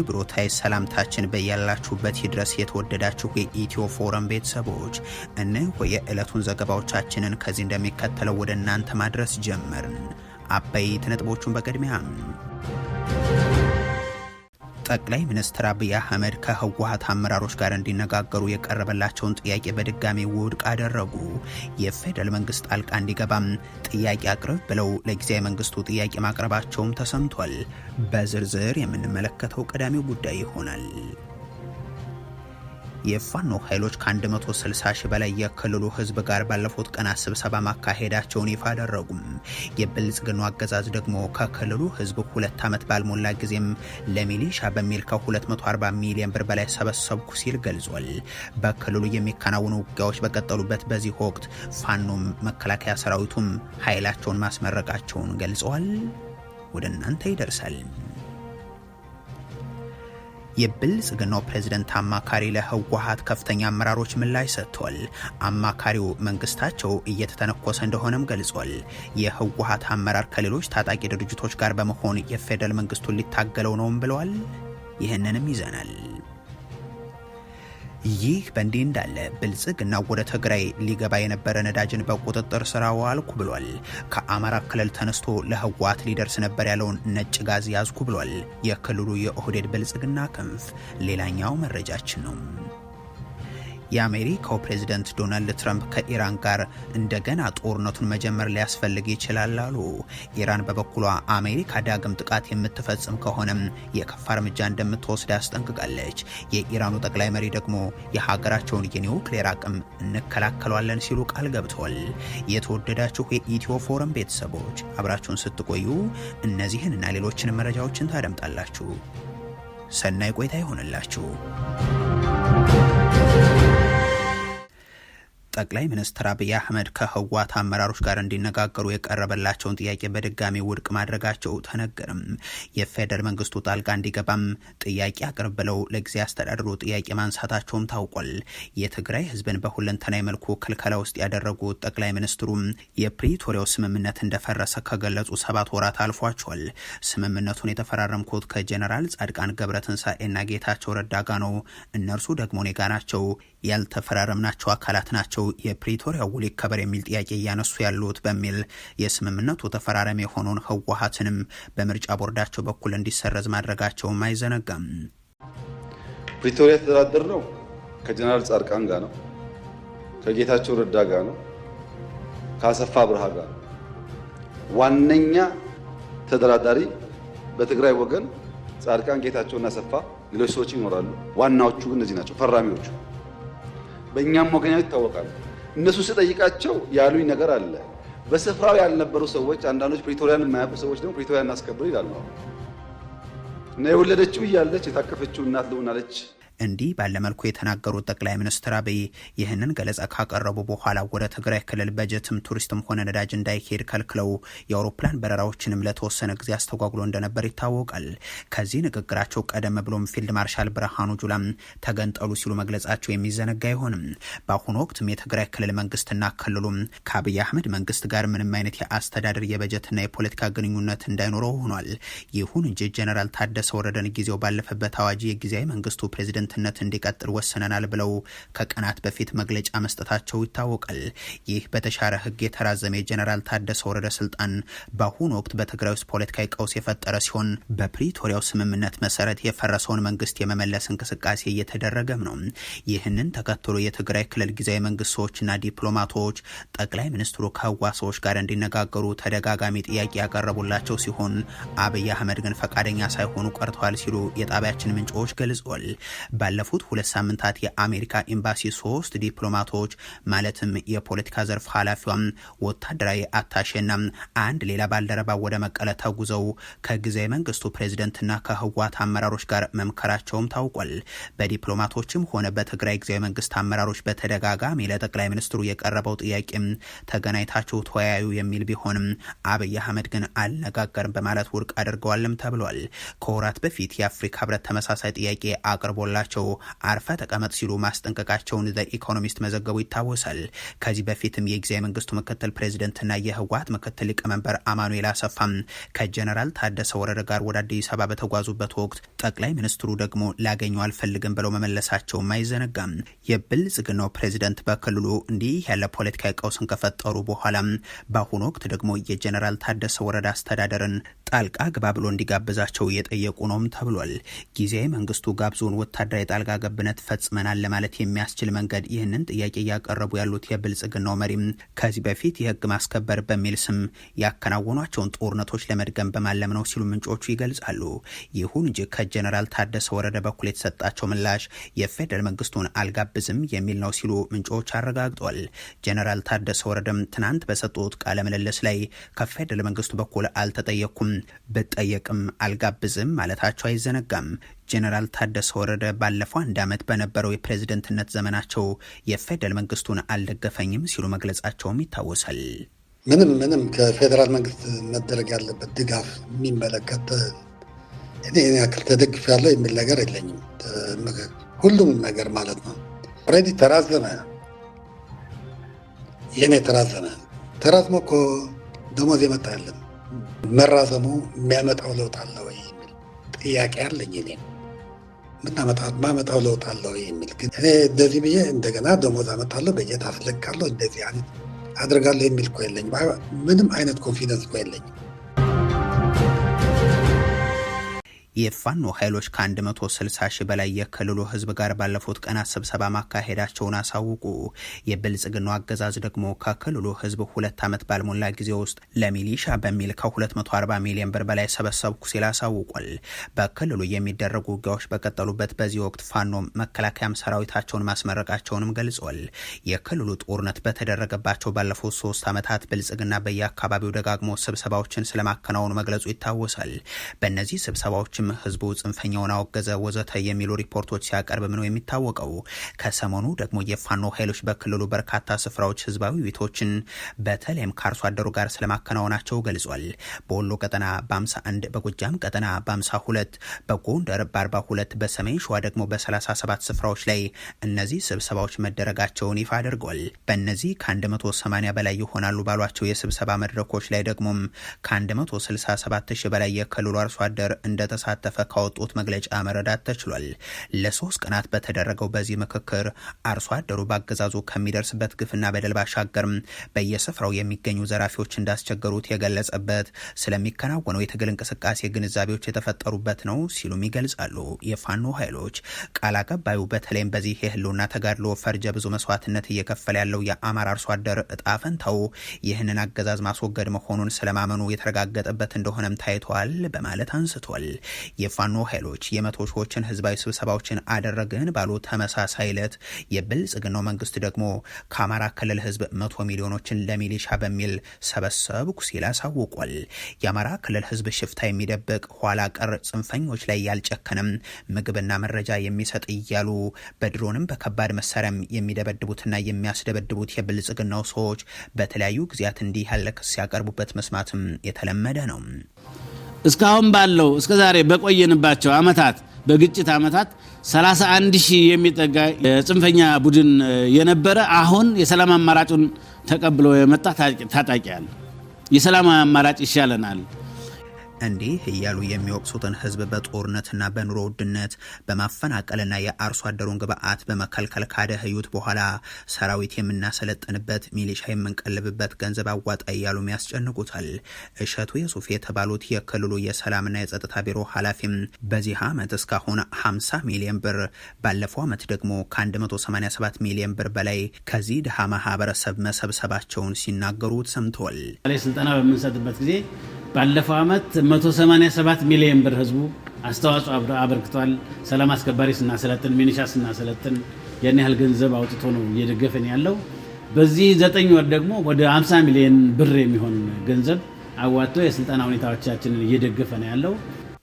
አክብሮታዊ ሰላምታችን በያላችሁበት ይድረስ። የተወደዳችሁ የኢትዮ ፎረም ቤተሰቦች እነሆ የዕለቱን ዘገባዎቻችንን ከዚህ እንደሚከተለው ወደ እናንተ ማድረስ ጀመርን። አበይት ነጥቦቹን በቅድሚያ ጠቅላይ ሚኒስትር አብይ አህመድ ከህወሓት አመራሮች ጋር እንዲነጋገሩ የቀረበላቸውን ጥያቄ በድጋሚ ውድቅ አደረጉ። የፌደራል መንግስት ጣልቃ እንዲገባም ጥያቄ አቅርብ ብለው ለጊዜያዊ መንግስቱ ጥያቄ ማቅረባቸውም ተሰምቷል። በዝርዝር የምንመለከተው ቀዳሚው ጉዳይ ይሆናል። የፋኖ ኃይሎች ከ160 ሺህ በላይ የክልሉ ህዝብ ጋር ባለፉት ቀናት ስብሰባ ማካሄዳቸውን ይፋ አደረጉም። የብልጽግናው አገዛዝ ደግሞ ከክልሉ ህዝብ 2 ዓመት ባልሞላ ጊዜም ለሚሊሻ በሚል ከ240 ሚሊዮን ብር በላይ ሰበሰብኩ ሲል ገልጿል። በክልሉ የሚከናወኑ ውጊያዎች በቀጠሉበት በዚህ ወቅት ፋኖም መከላከያ ሰራዊቱም ኃይላቸውን ማስመረቃቸውን ገልጸዋል። ወደ እናንተ ይደርሳል። የብልጽግናው ፕሬዝዳንት አማካሪ ለህወሓት ከፍተኛ አመራሮች ምላሽ ሰጥቷል። አማካሪው መንግስታቸው እየተተነኮሰ እንደሆነም ገልጿል። የህወሓት አመራር ከሌሎች ታጣቂ ድርጅቶች ጋር በመሆን የፌደራል መንግስቱን ሊታገለው ነውም ብለዋል። ይህንንም ይዘናል። ይህ በእንዲህ እንዳለ ብልጽግና ወደ ትግራይ ሊገባ የነበረ ነዳጅን በቁጥጥር ስር አዋልኩ ብሏል። ከአማራ ክልል ተነስቶ ለህወሓት ሊደርስ ነበር ያለውን ነጭ ጋዝ ያዝኩ ብሏል። የክልሉ የኦህዴድ ብልጽግና ክንፍ ሌላኛው መረጃችን ነው። የአሜሪካው ፕሬዝዳንት ዶናልድ ትራምፕ ከኢራን ጋር እንደገና ጦርነቱን መጀመር ሊያስፈልግ ይችላል አሉ። ኢራን በበኩሏ አሜሪካ ዳግም ጥቃት የምትፈጽም ከሆነም የከፋ እርምጃ እንደምትወስድ አስጠንቅቃለች። የኢራኑ ጠቅላይ መሪ ደግሞ የሀገራቸውን የኒውክሌር አቅም እንከላከሏለን ሲሉ ቃል ገብተዋል። የተወደዳችሁ የኢትዮ ፎረም ቤተሰቦች አብራችሁን ስትቆዩ እነዚህንና ሌሎችን መረጃዎችን ታደምጣላችሁ። ሰናይ ቆይታ ይሆንላችሁ። ጠቅላይ ሚኒስትር አብይ አህመድ ከህወሓት አመራሮች ጋር እንዲነጋገሩ የቀረበላቸውን ጥያቄ በድጋሚ ውድቅ ማድረጋቸው ተነገረም። የፌደራል መንግስቱ ጣልቃ እንዲገባም ጥያቄ አቅርብ ብለው ለጊዜ አስተዳደሩ ጥያቄ ማንሳታቸውም ታውቋል። የትግራይ ህዝብን በሁለንተናዊ መልኩ ክልከላ ውስጥ ያደረጉት ጠቅላይ ሚኒስትሩም የፕሪቶሪያው ስምምነት እንደፈረሰ ከገለጹ 7 ወራት አልፏቸዋል። ስምምነቱን የተፈራረምኩት ከጀነራል ጻድቃን ገብረትንሳኤና ጌታቸው ረዳ ጋር ነው። እነርሱ ደግሞ እኔ ጋ ናቸው። ያልተፈራረምናቸው አካላት ናቸው የፕሪቶሪያ ውል ይከበር የሚል ጥያቄ እያነሱ ያሉት በሚል የስምምነቱ ተፈራራሚ የሆነውን ህወሓትንም በምርጫ ቦርዳቸው በኩል እንዲሰረዝ ማድረጋቸውም አይዘነጋም። ፕሪቶሪያ የተደራደር ነው ከጀነራል ጻድቃን ጋር ነው፣ ከጌታቸው ረዳ ጋር ነው፣ ከአሰፋ ብርሃ ጋር ነው። ዋነኛ ተደራዳሪ በትግራይ ወገን ጻድቃን፣ ጌታቸውና አሰፋ፣ ሌሎች ሰዎች ይኖራሉ። ዋናዎቹ ግን እነዚህ ናቸው ፈራሚዎቹ። በእኛም ወገን ይታወቃል። እነሱ ስጠይቃቸው ያሉኝ ነገር አለ። በስፍራው ያልነበሩ ሰዎች፣ አንዳንዶች ፕሪቶሪያን የማያውቁ ሰዎች ደግሞ ፕሪቶሪያን እናስከብር ይላሉ። እና የወለደችው እያለች የታቀፈችው እናት ልሆናለች። እንዲህ ባለመልኩ የተናገሩት ጠቅላይ ሚኒስትር አብይ ይህንን ገለጻ ካቀረቡ በኋላ ወደ ትግራይ ክልል በጀትም ቱሪስትም ሆነ ነዳጅ እንዳይሄድ ከልክለው የአውሮፕላን በረራዎችንም ለተወሰነ ጊዜ አስተጓጉሎ እንደነበር ይታወቃል። ከዚህ ንግግራቸው ቀደም ብሎም ፊልድ ማርሻል ብርሃኑ ጁላም ተገንጠሉ ሲሉ መግለጻቸው የሚዘነጋ አይሆንም። በአሁኑ ወቅትም የትግራይ ክልል መንግስትና ክልሉም ከአብይ አህመድ መንግስት ጋር ምንም አይነት የአስተዳደር የበጀትና የፖለቲካ ግንኙነት እንዳይኖረው ሆኗል። ይሁን እንጂ ጀነራል ታደሰ ወረደን ጊዜው ባለፈበት አዋጅ የጊዜያዊ መንግስቱ ፕሬዝደንት እንዲቀጥል ወሰነናል ብለው ከቀናት በፊት መግለጫ መስጠታቸው ይታወቃል። ይህ በተሻረ ህግ የተራዘመ የጀነራል ታደሰ ወረደ ስልጣን በአሁኑ ወቅት በትግራይ ውስጥ ፖለቲካዊ ቀውስ የፈጠረ ሲሆን በፕሪቶሪያው ስምምነት መሰረት የፈረሰውን መንግስት የመመለስ እንቅስቃሴ እየተደረገም ነው። ይህንን ተከትሎ የትግራይ ክልል ጊዜያዊ መንግስት ሰዎችና ዲፕሎማቶች ጠቅላይ ሚኒስትሩ ከህወሓት ሰዎች ጋር እንዲነጋገሩ ተደጋጋሚ ጥያቄ ያቀረቡላቸው ሲሆን አብይ አህመድ ግን ፈቃደኛ ሳይሆኑ ቀርተዋል ሲሉ የጣቢያችን ምንጮች ገልጸዋል። ባለፉት 2 ሳምንታት የአሜሪካ ኤምባሲ 3 ዲፕሎማቶች ማለትም የፖለቲካ ዘርፍ ኃላፊዋም ወታደራዊ አታሼና አንድ ሌላ ባልደረባ ወደ መቀለ ተጉዘው ከጊዜያዊ መንግስቱ ፕሬዝደንትና ከህወሓት አመራሮች ጋር መምከራቸውም ታውቋል። በዲፕሎማቶችም ሆነ በትግራይ ጊዜያዊ መንግስት አመራሮች በተደጋጋሚ ለጠቅላይ ሚኒስትሩ የቀረበው ጥያቄም ተገናኝታቸው ተወያዩ የሚል ቢሆንም አብይ አህመድ ግን አልነጋገርም በማለት ውድቅ አድርገዋልም ተብሏል። ከወራት በፊት የአፍሪካ ህብረት ተመሳሳይ ጥያቄ አቅርቦላቸው በመሆናቸው አርፈ ተቀመጥ ሲሉ ማስጠንቀቃቸውን ኢኮኖሚስት መዘገቡ ይታወሳል። ከዚህ በፊትም የጊዜያዊ መንግስቱ ምክትል ፕሬዚደንትና የህወሓት ምክትል ሊቀመንበር አማኑኤል አሰፋም ከጀነራል ታደሰ ወረደ ጋር ወደ አዲስ አበባ በተጓዙበት ወቅት ጠቅላይ ሚኒስትሩ ደግሞ ላገኘው አልፈልግም ብለው መመለሳቸውም አይዘነጋም። የብልጽግናው ፕሬዚደንት በክልሉ እንዲህ ያለ ፖለቲካዊ ቀውስን ከፈጠሩ በኋላ በአሁኑ ወቅት ደግሞ የጀነራል ታደሰ ወረደ አስተዳደርን ጣልቃ ግባ ብሎ እንዲጋብዛቸው እየጠየቁ ነውም ተብሏል። ጊዜያዊ መንግስቱ ጋብዞን ወታደራዊ ጣልቃ ገብነት ፈጽመናል ለማለት የሚያስችል መንገድ ይህንን ጥያቄ እያቀረቡ ያሉት የብልጽግናው መሪም ከዚህ በፊት የህግ ማስከበር በሚል ስም ያከናወኗቸውን ጦርነቶች ለመድገም በማለም ነው ሲሉ ምንጮቹ ይገልጻሉ። ይሁን እንጂ ከጀነራል ታደሰ ወረደ በኩል የተሰጣቸው ምላሽ የፌደራል መንግስቱን አልጋብዝም የሚል ነው ሲሉ ምንጮች አረጋግጧል። ጀነራል ታደሰ ወረደም ትናንት በሰጡት ቃለ ምልልስ ላይ ከፌደራል መንግስቱ በኩል አልተጠየኩም፣ ብጠየቅም አልጋብዝም ማለታቸው አይዘነጋም። ጀነራል ታደሰ ወረደ ባለፈው 1 ዓመት በነበረው የፕሬዝደንትነት ዘመናቸው የፌደራል መንግስቱን አልደገፈኝም ሲሉ መግለጻቸውም ይታወሳል። ምንም ከፌደራል መንግስት መደረግ ያለበት ድጋፍ የሚመለከት እኔ ያክል ተደግፍ ያለው የሚል ነገር የለኝም። ሁሉም ነገር ማለት ነው ኦልሬዲ ተራዘመ። የኔ ተራዝሞ እኮ ደሞዝ የመጣ ያለን መራዘሙ የሚያመጣው ለውጥ አለ ወይ የሚል ጥያቄ አለኝ። እኔ ማመጣው ለውጥ አለ ወይ የሚል ግን እኔ እንደዚህ ብዬ እንደገና ደሞዝ አመጣለሁ፣ በጀት አስለቃለሁ፣ እንደዚህ አይነት አድርጋለሁ የሚል እኮ የለኝም። ምንም አይነት ኮንፊደንስ እኮ የለኝም። የፋኖ ኃይሎች ከ160 ሺህ በላይ የክልሉ ህዝብ ጋር ባለፉት ቀናት ስብሰባ ማካሄዳቸውን አሳውቁ። የብልጽግናው አገዛዝ ደግሞ ከክልሉ ህዝብ 2 ዓመት ባልሞላ ጊዜ ውስጥ ለሚሊሻ በሚል ከ240 ሚሊዮን ብር በላይ ሰበሰብኩ ሲል አሳውቋል። በክልሉ የሚደረጉ ውጊያዎች በቀጠሉበት በዚህ ወቅት ፋኖ መከላከያም ሰራዊታቸውን ማስመረቃቸውንም ገልጿል። የክልሉ ጦርነት በተደረገባቸው ባለፉት 3 ዓመታት ብልጽግና በየአካባቢው ደጋግሞ ስብሰባዎችን ስለማከናወኑ መግለጹ ይታወሳል። በእነዚህ ስብሰባዎችም ህዝቡ ጽንፈኛውን አወገዘ ወዘተ የሚሉ ሪፖርቶች ሲያቀርብም ነው የሚታወቀው። ከሰሞኑ ደግሞ የፋኖ ኃይሎች በክልሉ በርካታ ስፍራዎች ህዝባዊ ውይይቶችን በተለይም ከአርሶ አደሩ ጋር ስለማከናወናቸው ገልጿል። በወሎ ቀጠና በ51፣ በጎጃም ቀጠና በ52፣ በጎንደር በ42፣ በሰሜን ሸዋ ደግሞ በ37 ስፍራዎች ላይ እነዚህ ስብሰባዎች መደረጋቸውን ይፋ አድርጓል። በእነዚህ ከ180 በላይ ይሆናሉ ባሏቸው የስብሰባ መድረኮች ላይ ደግሞም ከ167 ሺህ በላይ የክልሉ አርሶ አደር እንደተሳተፈ ካወጡት መግለጫ መረዳት ተችሏል። ለ3 ቀናት በተደረገው በዚህ ምክክር አርሶ አደሩ በአገዛዙ ከሚደርስበት ግፍና በደል ባሻገርም በየስፍራው የሚገኙ ዘራፊዎች እንዳስቸገሩት የገለጸበት ስለሚከናወነው የትግል እንቅስቃሴ ግንዛቤዎች የተፈጠሩበት ነው ሲሉም ይገልጻሉ። የፋኖ ኃይሎች ቃል አቀባዩ በተለይም በዚህ የህልውና ተጋድሎ ፈርጀ ብዙ መስዋዕትነት እየከፈለ ያለው የአማራ አርሶ አደር እጣ ፈንታው ይህንን አገዛዝ ማስወገድ መሆኑን ስለማመኑ የተረጋገጠበት እንደሆነም ታይቷል በማለት አንስቷል። የፋኖ ኃይሎች የመቶ ሺዎችን ህዝባዊ ስብሰባዎችን አደረግን ባሉ ተመሳሳይ ዕለት የብልጽግናው መንግስት ደግሞ ከአማራ ክልል ህዝብ 100 ሚሊዮኖችን ለሚሊሻ በሚል ሰበሰብኩ ሲል አሳውቋል። የአማራ ክልል ህዝብ ሽፍታ የሚደብቅ ኋላ ቀር ጽንፈኞች ላይ ያልጨከነም ምግብና መረጃ የሚሰጥ እያሉ በድሮንም በከባድ መሳሪያም የሚደበድቡትና የሚያስደበድቡት የብልጽግናው ሰዎች በተለያዩ ጊዜያት እንዲህ ያለ ክስ ሲያቀርቡበት መስማትም የተለመደ ነው። እስካሁን ባለው እስከዛሬ በቆየንባቸው አመታት በግጭት አመታት 31 ሺህ የሚጠጋ የጽንፈኛ ቡድን የነበረ አሁን የሰላም አማራጩን ተቀብሎ የመጣ ታጣቂ አለ። የሰላም አማራጭ ይሻለናል እንዲህ እያሉ የሚወቅሱትን ህዝብ በጦርነትና በኑሮ ውድነት በማፈናቀልና የአርሶ አደሩን ግብአት በመከልከል ካደህዩት በኋላ ሰራዊት የምናሰለጥንበት ሚሊሻ የምንቀልብበት ገንዘብ አዋጣ እያሉ ያስጨንቁታል። እሸቱ የሱፍ የተባሉት የክልሉ የሰላምና የጸጥታ ቢሮ ኃላፊም በዚህ ዓመት እስካሁን 50 ሚሊዮን ብር ባለፈው ዓመት ደግሞ ከ187 ሚሊዮን ብር በላይ ከዚህ ድሃ ማህበረሰብ መሰብሰባቸውን ሲናገሩ ሰምተዋል። ስልጠና በምንሰጥበት ጊዜ ባለፈው ዓመት 187 ሚሊዮን ብር ህዝቡ አስተዋጽኦ አበርክቷል። ሰላም አስከባሪ ስናሰለጥን፣ ሚኒሻ ስናሰለጥን ያን ያህል ገንዘብ አውጥቶ ነው እየደገፈን ያለው። በዚህ 9 ወር ደግሞ ወደ 50 ሚሊዮን ብር የሚሆን ገንዘብ አዋጥቶ የስልጠና ሁኔታዎቻችንን እየደገፈን ያለው።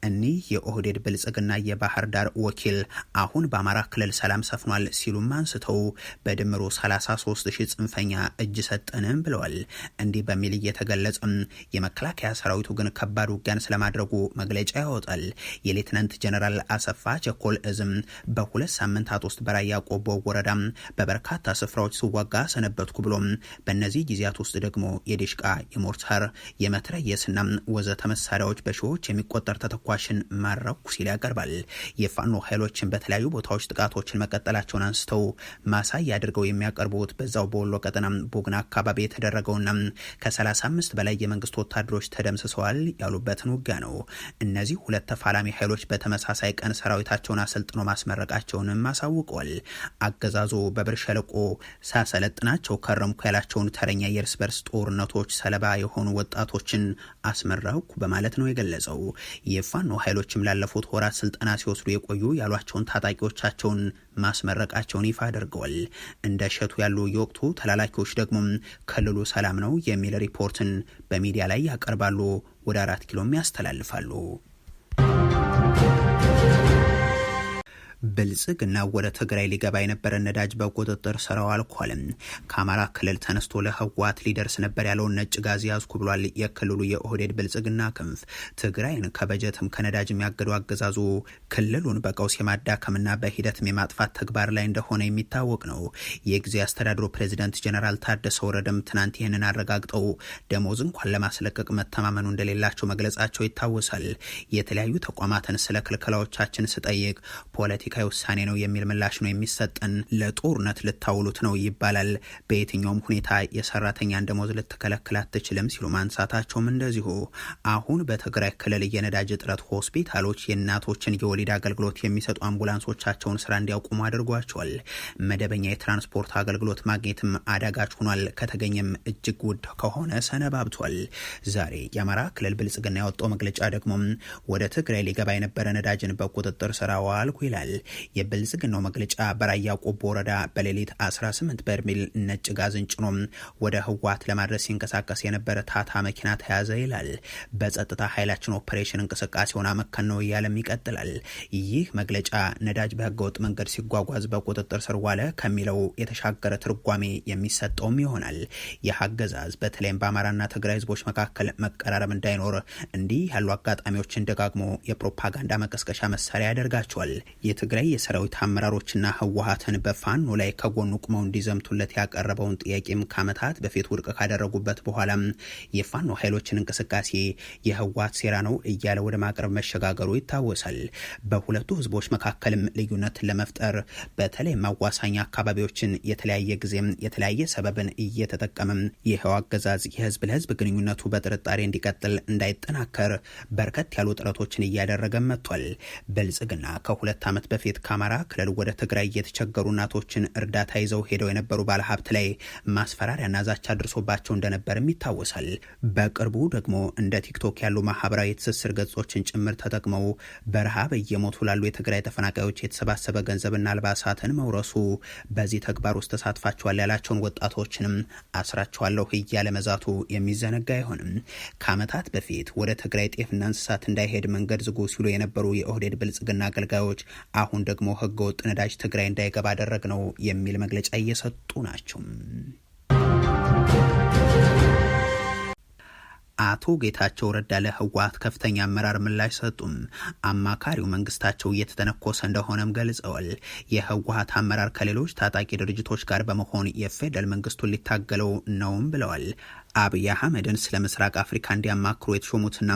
እኒህ የኦህዴድ ብልጽግና የባህር ዳር ወኪል አሁን በአማራ ክልል ሰላም ሰፍኗል ሲሉም አንስተው በድምሩ 33 ሺህ ጽንፈኛ እጅ ሰጠንም ብለዋል። እንዲህ በሚል እየተገለጸም የመከላከያ ሰራዊቱ ግን ከባድ ውጊያን ስለማድረጉ መግለጫ ያወጣል። የሌትናንት ጀነራል አሰፋ ቸኮል እዝም በ2 ሳምንታት ውስጥ በራያ ቆቦ ወረዳ በበርካታ ስፍራዎች ሲዋጋ ሰነበትኩ ብሎም በእነዚህ ጊዜያት ውስጥ ደግሞ የዲሽቃ የሞርታር የመትረየስና ወዘተ መሳሪያዎች በሺዎች የሚቆጠር ተተኳሽን ማረኩ ሲል ያቀርባል። የፋኖ ኃይሎችን በተለያዩ ቦታዎች ጥቃቶችን መቀጠላቸውን አንስተው ማሳያ አድርገው የሚያቀርቡት በዛው በወሎ ቀጠና ቡግና አካባቢ የተደረገውና ከ35 በላይ የመንግስት ወታደሮች ተደምስሰዋል ያሉበትን ውጊያ ነው። እነዚህ ሁለት ተፋላሚ ኃይሎች በተመሳሳይ ቀን ሰራዊታቸውን አሰልጥኖ ማስመረቃቸውንም አሳውቀዋል። አገዛዙ በብር ሸለቆ ሳሰለጥናቸው ከረምኩ ያላቸውን ተረኛ የእርስ በርስ ጦርነቶች ሰለባ የሆኑ ወጣቶችን አስመራኩ በማለት ነው የገለጸው። የፋኖ ኃይሎችም ላለፉት ወራት ስልጠና ሲወስዱ የቆዩ ያሏቸውን ታጣቂዎቻቸውን ማስመረቃቸውን ይፋ አድርገዋል። እንደ እሸቱ ያሉ የወቅቱ ተላላኪዎች ደግሞ ክልሉ ሰላም ነው የሚል ሪፖርትን በሚዲያ ላይ ያቀርባሉ፣ ወደ 4 ኪሎም ያስተላልፋሉ። ብልጽግና ወደ ትግራይ ሊገባ የነበረ ነዳጅ በቁጥጥር ስር አዋልኳል። ከአማራ ክልል ተነስቶ ለህወሓት ሊደርስ ነበር ያለውን ነጭ ጋዝ ያዝኩ ብሏል የክልሉ የኦህዴድ ብልጽግና ክንፍ። ትግራይን ከበጀትም ከነዳጅም ያገደው አገዛዙ ክልሉን በቀውስ የማዳከምና በሂደትም የማጥፋት ተግባር ላይ እንደሆነ የሚታወቅ ነው። የጊዜ አስተዳድሩ ፕሬዚዳንት ጀነራል ታደሰ ወረደም ትናንት ይህንን አረጋግጠው ደሞዝ እንኳን ለማስለቀቅ መተማመኑ እንደሌላቸው መግለጻቸው ይታወሳል። የተለያዩ ተቋማትን ስለ ክልከላዎቻችን ስጠይቅ ፖለቲካዊ ውሳኔ ነው የሚል ምላሽ ነው የሚሰጠን፣ ለጦርነት ልታውሉት ነው ይባላል። በየትኛውም ሁኔታ የሰራተኛን ደሞዝ ልትከለክል አትችልም ሲሉ ማንሳታቸውም እንደዚሁ። አሁን በትግራይ ክልል የነዳጅ እጥረት ሆስፒታሎች የእናቶችን የወሊድ አገልግሎት የሚሰጡ አምቡላንሶቻቸውን ስራ እንዲያቆሙ አድርጓቸዋል። መደበኛ የትራንስፖርት አገልግሎት ማግኘትም አዳጋች ሆኗል። ከተገኘም እጅግ ውድ ከሆነ ሰነባብቷል። ዛሬ የአማራ ክልል ብልጽግና ያወጣው መግለጫ ደግሞ ወደ ትግራይ ሊገባ የነበረ ነዳጅን በቁጥጥር ስር አዋልኩ ይላል። የብልጽግናው መግለጫ በራያ ቆቦ ወረዳ በሌሊት 18 በርሜል ነጭ ጋዝን ጭኖ ወደ ህወሓት ለማድረስ ሲንቀሳቀስ የነበረ ታታ መኪና ተያዘ ይላል። በጸጥታ ኃይላችን ኦፕሬሽን እንቅስቃሴውን አመከን ነው እያለም ይቀጥላል። ይህ መግለጫ ነዳጅ በህገወጥ መንገድ ሲጓጓዝ በቁጥጥር ስር ዋለ ከሚለው የተሻገረ ትርጓሜ የሚሰጠውም ይሆናል። ይህ አገዛዝ በተለይም በአማራና ትግራይ ህዝቦች መካከል መቀራረብ እንዳይኖር እንዲህ ያሉ አጋጣሚዎችን ደጋግሞ የፕሮፓጋንዳ መቀስቀሻ መሳሪያ ያደርጋቸዋል። የትግራይ የሰራዊት አመራሮችና ህወሓትን በፋኖ ላይ ከጎኑ ቁመው እንዲዘምቱለት ያቀረበውን ጥያቄም ከዓመታት በፊት ውድቅ ካደረጉበት በኋላ የፋኖ ኃይሎችን እንቅስቃሴ የህወሓት ሴራ ነው እያለ ወደ ማቅረብ መሸጋገሩ ይታወሳል። በሁለቱ ህዝቦች መካከልም ልዩነትን ለመፍጠር በተለይ ማዋሳኛ አካባቢዎችን የተለያየ ጊዜም የተለያየ ሰበብን እየተጠቀመ ይኸው አገዛዝ የህዝብ ለህዝብ ግንኙነቱ በጥርጣሬ እንዲቀጥል እንዳይጠናከር በርከት ያሉ ጥረቶችን እያደረገ መጥቷል። ብልጽግና ከሁለት ዓመት በፊት ከአማራ ክልል ወደ ትግራይ የተቸገሩ እናቶችን እርዳታ ይዘው ሄደው የነበሩ ባለሀብት ላይ ማስፈራሪያና ዛቻ አድርሶባቸው እንደነበርም ይታወሳል። በቅርቡ ደግሞ እንደ ቲክቶክ ያሉ ማህበራዊ የትስስር ገጾችን ጭምር ተጠቅመው በረሃብ እየሞቱ ላሉ የትግራይ ተፈናቃዮች የተሰባሰበ ገንዘብና አልባሳትን መውረሱ በዚህ ተግባር ውስጥ ተሳትፋቸዋል ያላቸውን ወጣቶችንም አስራቸዋለሁ እያለ መዛቱ የሚዘነጋ አይሆንም። ከዓመታት በፊት ወደ ትግራይ ጤፍና እንስሳት እንዳይሄድ መንገድ ዝጉ ሲሉ የነበሩ የኦህዴድ ብልጽግና አገልጋዮች አሁን ደግሞ ህገወጥ ነዳጅ ትግራይ እንዳይገባ አደረግ ነው የሚል መግለጫ እየሰጡ ናቸው። አቶ ጌታቸው ረዳ ለህወሓት ከፍተኛ አመራር ምላሽ ሰጡም። አማካሪው መንግስታቸው እየተተነኮሰ እንደሆነም ገልጸዋል። የህወሓት አመራር ከሌሎች ታጣቂ ድርጅቶች ጋር በመሆን የፌደራል መንግስቱን ሊታገለው ነውም ብለዋል። አብይ አህመድን ስለ ምስራቅ አፍሪካ እንዲያማክሩ የተሾሙትና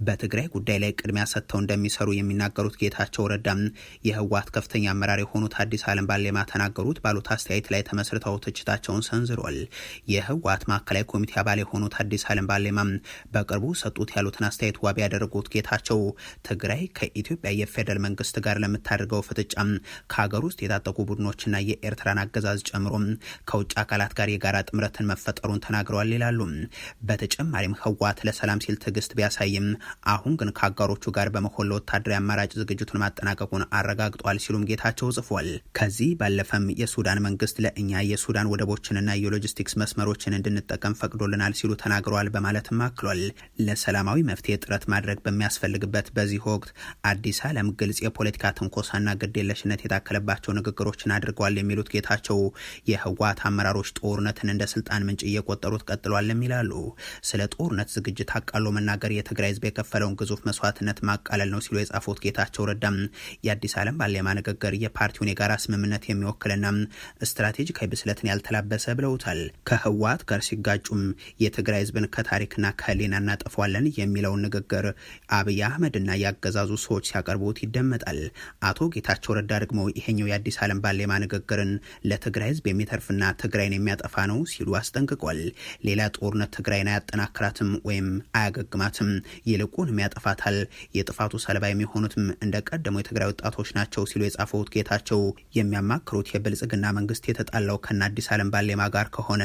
በትግራይ ጉዳይ ላይ ቅድሚያ ሰጥተው እንደሚሰሩ የሚናገሩት ጌታቸው ረዳ የህወሓት ከፍተኛ አመራር የሆኑት አዲስ ዓለም ባሌማ ተናገሩት ባሉት አስተያየት ላይ ተመስርተው ትችታቸውን ሰንዝሯል። የህወሓት ማዕከላዊ ኮሚቴ አባል የሆኑት አዲስ ዓለም ባሌማ በቅርቡ ሰጡት ያሉትን አስተያየት ዋቢ ያደረጉት ጌታቸው ትግራይ ከኢትዮጵያ የፌደራል መንግስት ጋር ለምታደርገው ፍጥጫ ከሀገር ውስጥ የታጠቁ ቡድኖችና የኤርትራን አገዛዝ ጨምሮ ከውጭ አካላት ጋር የጋራ ጥምረትን መፈጠሩን ተናግረዋል ይላሉ። ይላሉ። በተጨማሪም ህወሓት ለሰላም ሲል ትዕግስት ቢያሳይም አሁን ግን ከአጋሮቹ ጋር በመሆን ለወታደራዊ አማራጭ ዝግጅቱን ማጠናቀቁን አረጋግጧል ሲሉም ጌታቸው ጽፏል። ከዚህ ባለፈም የሱዳን መንግስት ለእኛ የሱዳን ወደቦችንና የሎጂስቲክስ መስመሮችን እንድንጠቀም ፈቅዶልናል ሲሉ ተናግረዋል በማለትም አክሏል። ለሰላማዊ መፍትሄ ጥረት ማድረግ በሚያስፈልግበት በዚህ ወቅት አዲስ ዓለም ግልጽ የፖለቲካ ትንኮሳና ግዴለሽነት የታከለባቸው ንግግሮችን አድርገዋል የሚሉት ጌታቸው የህወሓት አመራሮች ጦርነትን እንደ ስልጣን ምንጭ እየቆጠሩት ቀጥሏልም ይላሉ። ስለ ጦርነት ዝግጅት አቃሎ መናገር የትግራይ ህዝብ የከፈለውን ግዙፍ መስዋዕትነት ማቃለል ነው ሲሉ የጻፉት ጌታቸው ረዳም የአዲስ ዓለም ባሌማ ንግግር የፓርቲውን የጋራ ስምምነት የሚወክልና ስትራቴጂካዊ ብስለትን ያልተላበሰ ብለውታል። ከህወሓት ጋር ሲጋጩም የትግራይ ህዝብን ከታሪክና ከህሊና እናጠፋዋለን የሚለውን ንግግር አብይ አህመድና ያገዛዙ ሰዎች ሲያቀርቡት ይደመጣል። አቶ ጌታቸው ረዳ ደግሞ ይሄኛው የአዲስ ዓለም ባሌማ ንግግርን ለትግራይ ህዝብ የሚተርፍና ትግራይን የሚያጠፋ ነው ሲሉ አስጠንቅቋል። ሌላ ጦርነት ትግራይን አያጠናክራትም ወይም አያገግማትም፣ ይልቁንም ያጠፋታል። የጥፋቱ ሰለባ የሚሆኑትም እንደ ቀደሙ የትግራይ ወጣቶች ናቸው ሲሉ የጻፉት ጌታቸው የሚያማክሩት የብልጽግና መንግስት የተጣላው ከና አዲስ ዓለም ባሌማ ጋር ከሆነ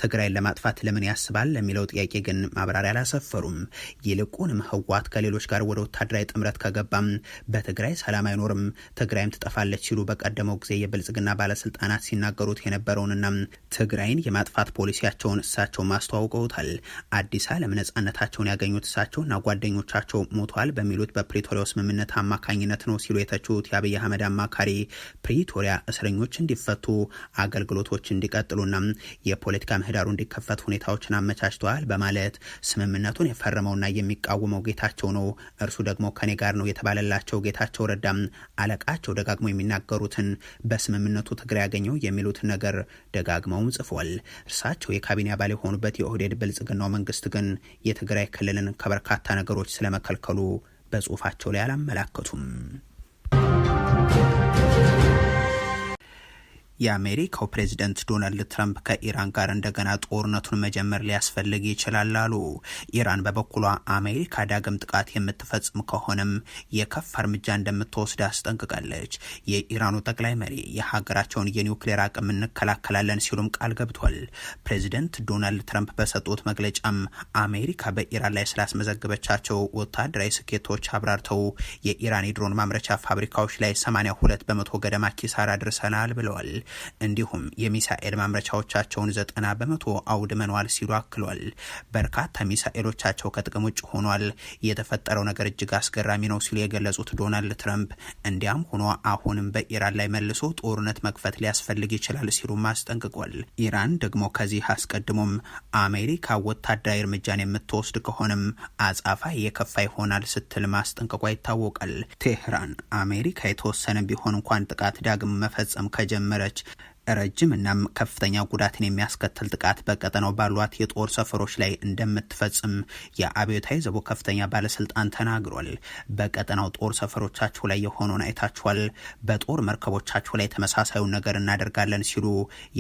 ትግራይን ለማጥፋት ለምን ያስባል ለሚለው ጥያቄ ግን ማብራሪያ አላሰፈሩም። ይልቁንም ህወሓት ከሌሎች ጋር ወደ ወታደራዊ ጥምረት ከገባም በትግራይ ሰላም አይኖርም፣ ትግራይም ትጠፋለች ሲሉ በቀደመው ጊዜ የብልጽግና ባለስልጣናት ሲናገሩት የነበረውንና ትግራይን የማጥፋት ፖሊሲያቸውን እሳቸው ማስተዋውቀውታል። አዲስ ዓለም ነጻነታቸውን ያገኙት እሳቸውና ጓደኞቻቸው ሞቷል በሚሉት በፕሪቶሪያው ስምምነት አማካኝነት ነው ሲሉ የተቹት የአብይ አህመድ አማካሪ ፕሪቶሪያ እስረኞች እንዲፈቱ፣ አገልግሎቶች እንዲቀጥሉና የፖለቲካ ምህዳሩ እንዲከፈት ሁኔታዎችን አመቻችተዋል በማለት ስምምነቱን የፈረመውና የሚቃወመው ጌታቸው ነው። እርሱ ደግሞ ከኔ ጋር ነው የተባለላቸው ጌታቸው ረዳም አለቃቸው ደጋግሞ የሚናገሩትን በስምምነቱ ትግራይ ያገኘው የሚሉትን ነገር ደጋግመውም ጽፏል። እርሳቸው የካቢኔ አባል የሆኑበት የኦህዴድ ብልጽግናው መንግስት ግን የትግራይ ክልልን ከበርካታ ነገሮች ስለመከልከሉ በጽሁፋቸው ላይ አላመላከቱም። የአሜሪካው ፕሬዚደንት ዶናልድ ትራምፕ ከኢራን ጋር እንደገና ጦርነቱን መጀመር ሊያስፈልግ ይችላል አሉ። ኢራን በበኩሏ አሜሪካ ዳግም ጥቃት የምትፈጽም ከሆነም የከፍ እርምጃ እንደምትወስድ አስጠንቅቃለች። የኢራኑ ጠቅላይ መሪ የሀገራቸውን የኒውክሌር አቅም እንከላከላለን ሲሉም ቃል ገብቷል። ፕሬዚደንት ዶናልድ ትራምፕ በሰጡት መግለጫም አሜሪካ በኢራን ላይ ስላስመዘገበቻቸው ወታደራዊ ስኬቶች አብራርተው የኢራን የድሮን ማምረቻ ፋብሪካዎች ላይ 82 በመቶ ገደማ ኪሳራ አድርሰናል ብለዋል። እንዲሁም የሚሳኤል ማምረቻዎቻቸውን 90 በመቶ አውድመኗል ሲሉ አክሏል። በርካታ ሚሳኤሎቻቸው ከጥቅም ውጭ ሆኗል። የተፈጠረው ነገር እጅግ አስገራሚ ነው ሲሉ የገለጹት ዶናልድ ትራምፕ እንዲያም ሆኖ አሁንም በኢራን ላይ መልሶ ጦርነት መክፈት ሊያስፈልግ ይችላል ሲሉም አስጠንቅቋል። ኢራን ደግሞ ከዚህ አስቀድሞም አሜሪካ ወታደራዊ እርምጃን የምትወስድ ከሆነም አጻፋ የከፋ ይሆናል ስትል ማስጠንቀቋ ይታወቃል። ቴህራን አሜሪካ የተወሰነ ቢሆን እንኳን ጥቃት ዳግም መፈጸም ከጀመረች ረጅም እናም ከፍተኛ ጉዳትን የሚያስከትል ጥቃት በቀጠናው ባሏት የጦር ሰፈሮች ላይ እንደምትፈጽም የአብዮታዊ ዘቡ ከፍተኛ ባለስልጣን ተናግሯል። በቀጠናው ጦር ሰፈሮቻቸው ላይ የሆነውን አይታችኋል፣ በጦር መርከቦቻቸው ላይ ተመሳሳዩን ነገር እናደርጋለን ሲሉ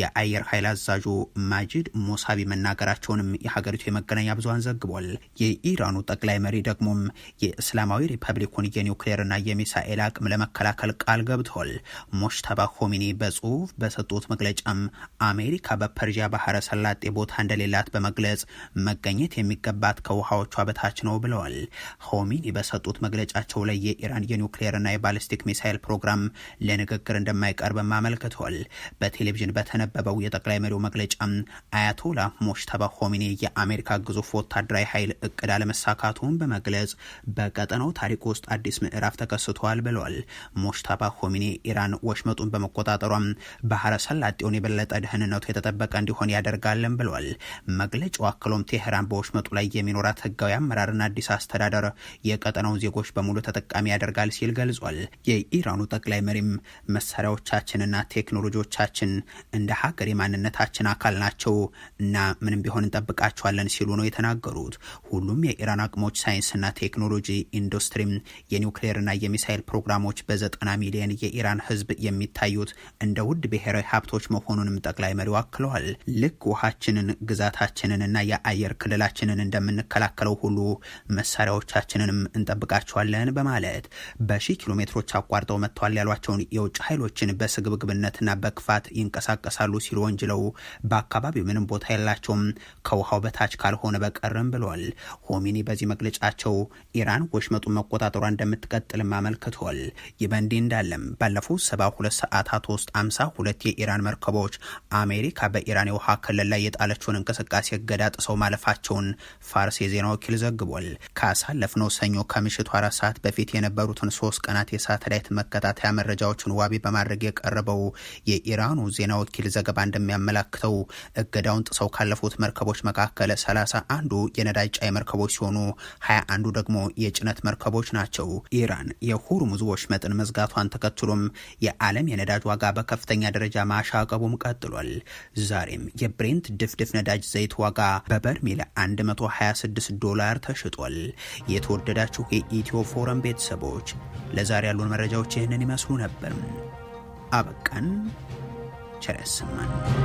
የአየር ኃይል አዛዡ ማጂድ ሙሳቢ መናገራቸውንም የሀገሪቱ የመገናኛ ብዙሃን ዘግቧል። የኢራኑ ጠቅላይ መሪ ደግሞም የእስላማዊ ሪፐብሊኩን የኒውክሌርና የሚሳኤል አቅም ለመከላከል ቃል ገብተዋል። ሞሽታባ ሆሚኒ በጽሁፍ በሰጡ መግለጫም አሜሪካ በፐርዢያ ባህረ ሰላጤ ቦታ እንደሌላት በመግለጽ መገኘት የሚገባት ከውሃዎቿ በታች ነው ብለዋል። ሆሚኒ በሰጡት መግለጫቸው ላይ የኢራን የኒውክሌርና የባሊስቲክ ሚሳይል ፕሮግራም ለንግግር እንደማይቀርብም አመልክተዋል። በቴሌቪዥን በተነበበው የጠቅላይ መሪው መግለጫ አያቶላ ሞሽታባ ሆሚኒ የአሜሪካ ግዙፍ ወታደራዊ ኃይል እቅድ አለመሳካቱን በመግለጽ በቀጠናው ታሪክ ውስጥ አዲስ ምዕራፍ ተከስቷል ብለዋል። ሞሽታባ ሆሚኒ ኢራን ወሽመጡን በመቆጣጠሯም ባህረ ሰላጤውን የበለጠ ደህንነቱ የተጠበቀ እንዲሆን ያደርጋለን ብለዋል። መግለጫው አክሎም ቴህራን በወሽመጡ ላይ የሚኖራት ህጋዊ አመራርና አዲስ አስተዳደር የቀጠናውን ዜጎች በሙሉ ተጠቃሚ ያደርጋል ሲል ገልጿል። የኢራኑ ጠቅላይ መሪም መሳሪያዎቻችንና ቴክኖሎጂዎቻችን እንደ ሀገር የማንነታችን አካል ናቸው እና ምንም ቢሆን እንጠብቃቸዋለን ሲሉ ነው የተናገሩት። ሁሉም የኢራን አቅሞች፣ ሳይንስና ቴክኖሎጂ፣ ኢንዱስትሪም፣ የኒውክሌርና የሚሳይል ፕሮግራሞች በ90 ሚሊዮን የኢራን ህዝብ የሚታዩት እንደ ውድ ብሔራዊ ሀብቶች መሆኑንም ጠቅላይ መሪው አክለዋል። ልክ ውሃችንን፣ ግዛታችንንና የአየር ክልላችንን እንደምንከላከለው ሁሉ መሳሪያዎቻችንንም እንጠብቃቸዋለን በማለት በሺህ ኪሎ ሜትሮች አቋርጠው መጥተዋል ያሏቸውን የውጭ ኃይሎችን በስግብግብነትና በክፋት ይንቀሳቀሳሉ ሲሉ ወንጅለው በአካባቢው ምንም ቦታ የላቸውም ከውሃው በታች ካልሆነ በቀርም ብለዋል። ሆሚኒ በዚህ መግለጫቸው ኢራን ወሽመጡን መቆጣጠሯ እንደምትቀጥልም አመልክተዋል። ይህ በእንዲህ እንዳለም ባለፉት 72 ሰዓታት ውስጥ 52 የኢራን መርከቦች አሜሪካ በኢራን የውሃ ክልል ላይ የጣለችውን እንቅስቃሴ እገዳ ጥሰው ማለፋቸውን ፋርስ የዜና ወኪል ዘግቧል። ካሳለፍነው ሰኞ ከምሽቱ 4 ሰዓት በፊት የነበሩትን 3 ቀናት የሳተላይት መከታተያ መረጃዎችን ዋቢ በማድረግ የቀረበው የኢራኑ ዜና ወኪል ዘገባ እንደሚያመላክተው እገዳውን ጥሰው ካለፉት መርከቦች መካከል 31ዱ የነዳጅ ጫኝ መርከቦች ሲሆኑ 21ዱ ደግሞ የጭነት መርከቦች ናቸው። ኢራን የሆርሙዝ ወሽመጥን መዝጋቷን ተከትሎም የዓለም የነዳጅ ዋጋ በከፍተኛ ደረጃ ማሻቀቡም ቀጥሏል። ዛሬም የብሬንት ድፍድፍ ነዳጅ ዘይት ዋጋ በበርሜል $126 ተሽጧል። የተወደዳችሁ የኢትዮ ፎረም ቤተሰቦች ለዛሬ ያሉን መረጃዎች ይህንን ይመስሉ ነበር። አበቃን። ቸር ያሰማን።